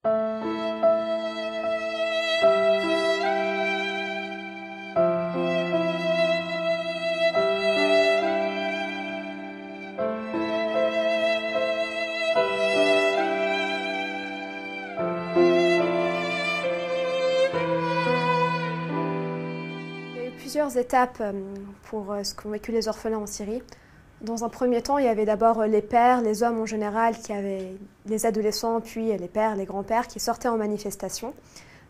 Plusieurs étapes pour ce qu'ont vécu les orphelins en Syrie. Dans un premier temps, il y avait d'abord les pères, les hommes en général, qui avaient les adolescents, puis les pères, les grands-pères, qui sortaient en manifestation,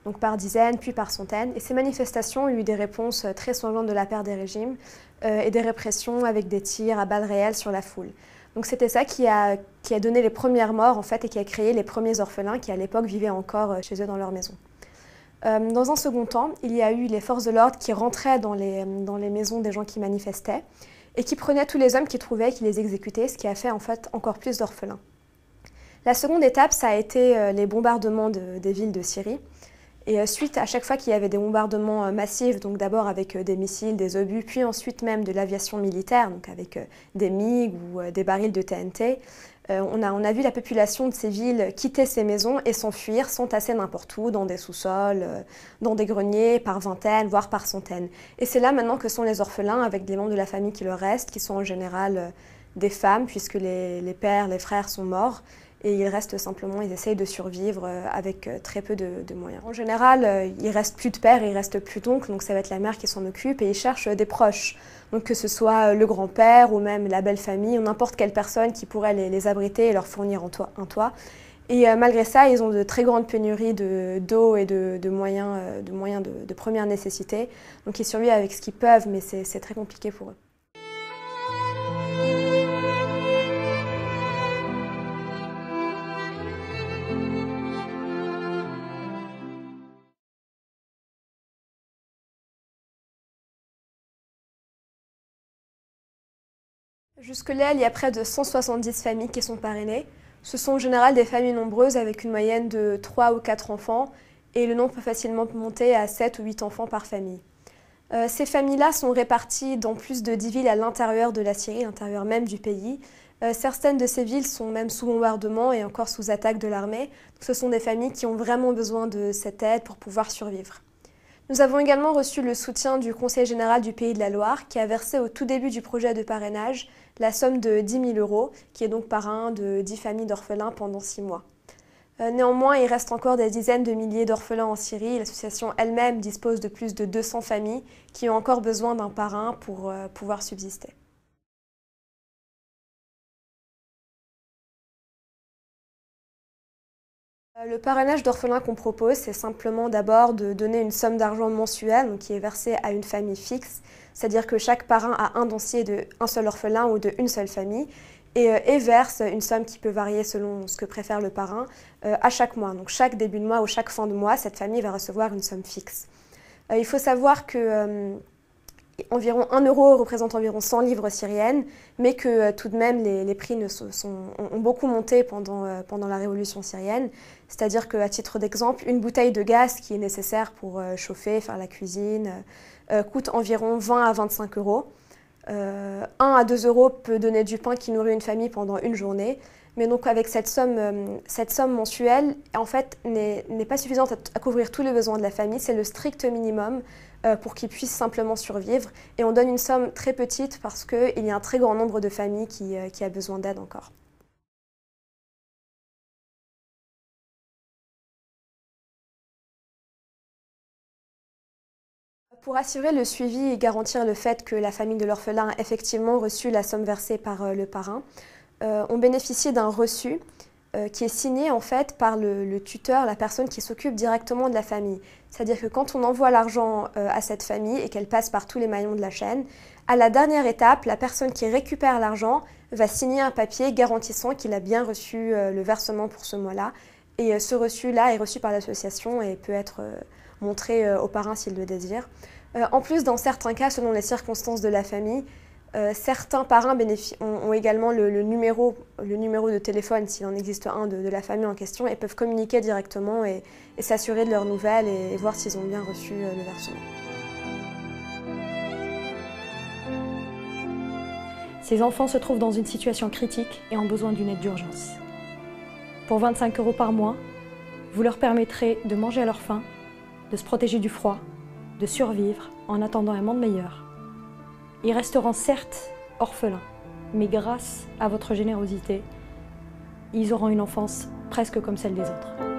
donc par dizaines, puis par centaines. Et ces manifestations ont eu des réponses très sanglantes de la part des régimes et des répressions avec des tirs à balles réelles sur la foule. Donc c'était ça qui a donné les premières morts en fait, et qui a créé les premiers orphelins qui à l'époque vivaient encore chez eux dans leur maison. Dans un second temps, il y a eu les forces de l'ordre qui rentraient dans les maisons des gens qui manifestaient et qui prenaient tous les hommes qu'ils trouvaient et qui les exécutaient, ce qui a fait en fait encore plus d'orphelins. La seconde étape, ça a été les bombardements des villes de Syrie. Et suite à chaque fois qu'il y avait des bombardements massifs, donc d'abord avec des missiles, des obus, puis ensuite même de l'aviation militaire, donc avec des MiG ou des barils de TNT, on a vu la population de ces villes quitter ces maisons et s'enfuir, s'entasser n'importe où, dans des sous-sols, dans des greniers, par vingtaines, voire par centaines. Et c'est là maintenant que sont les orphelins, avec des membres de la famille qui leur restent, qui sont en général des femmes, puisque les pères, les frères sont morts. Et ils restent simplement, ils essayent de survivre avec très peu de moyens. En général, il ne reste plus de père, il ne reste plus d'oncle, donc ça va être la mère qui s'en occupe et ils cherchent des proches. Donc que ce soit le grand-père ou même la belle-famille ou n'importe quelle personne qui pourrait les abriter et leur fournir un toit. Et malgré ça, ils ont de très grandes pénuries d'eau et de moyens de première nécessité. Donc ils survivent avec ce qu'ils peuvent, mais c'est très compliqué pour eux. Jusque-là, il y a près de 170 familles qui sont parrainées. Ce sont en général des familles nombreuses avec une moyenne de 3 ou 4 enfants et le nombre peut facilement monter à 7 ou 8 enfants par famille. Ces familles-là sont réparties dans plus de 10 villes à l'intérieur de la Syrie, à l'intérieur même du pays. Certaines de ces villes sont même sous bombardement et encore sous attaque de l'armée. Ce sont des familles qui ont vraiment besoin de cette aide pour pouvoir survivre. Nous avons également reçu le soutien du Conseil général du Pays de la Loire qui a versé au tout début du projet de parrainage la somme de 10 000 € qui est donc parrain de 10 familles d'orphelins pendant 6 mois. Néanmoins, il reste encore des dizaines de milliers d'orphelins en Syrie. L'association elle-même dispose de plus de 200 familles qui ont encore besoin d'un parrain pour pouvoir subsister. Le parrainage d'orphelins qu'on propose, c'est simplement d'abord de donner une somme d'argent mensuelle donc qui est versée à une famille fixe, c'est-à-dire que chaque parrain a un dossier d'un seul orphelin ou d'une seule famille et verse une somme qui peut varier selon ce que préfère le parrain à chaque mois. Donc chaque début de mois ou chaque fin de mois, cette famille va recevoir une somme fixe. Il faut savoir que environ 1 € représente environ 100 livres syriennes, mais que tout de même les prix ont beaucoup monté pendant la révolution syrienne. C'est-à-dire qu'à titre d'exemple, une bouteille de gaz qui est nécessaire pour chauffer, faire la cuisine, coûte environ 20 à 25 €. 1 à 2 € peut donner du pain qui nourrit une famille pendant une journée. Mais donc avec cette somme mensuelle, en fait, n'est pas suffisante à couvrir tous les besoins de la famille. C'est le strict minimum pour qu'ils puissent simplement survivre. Et on donne une somme très petite parce qu'il y a un très grand nombre de familles qui a besoin d'aide encore. Pour assurer le suivi et garantir le fait que la famille de l'orphelin a effectivement reçu la somme versée par le parrain, on bénéficie d'un reçu qui est signé en fait par le tuteur, la personne qui s'occupe directement de la famille. C'est-à-dire que quand on envoie l'argent à cette famille et qu'elle passe par tous les maillons de la chaîne, à la dernière étape, la personne qui récupère l'argent va signer un papier garantissant qu'il a bien reçu le versement pour ce mois-là. Et ce reçu-là est reçu par l'association et peut être montré au parrain s'il le désire. En plus, dans certains cas, selon les circonstances de la famille, certains parrains ont également le numéro de téléphone, s'il en existe un, de la famille en question, et peuvent communiquer directement et s'assurer de leurs nouvelles et voir s'ils ont bien reçu le versement. Ces enfants se trouvent dans une situation critique et ont besoin d'une aide d'urgence. Pour 25 € par mois, Vous leur permettrez de manger à leur faim, de se protéger du froid, de survivre en attendant un monde meilleur. Ils resteront certes orphelins, mais grâce à votre générosité, ils auront une enfance presque comme celle des autres.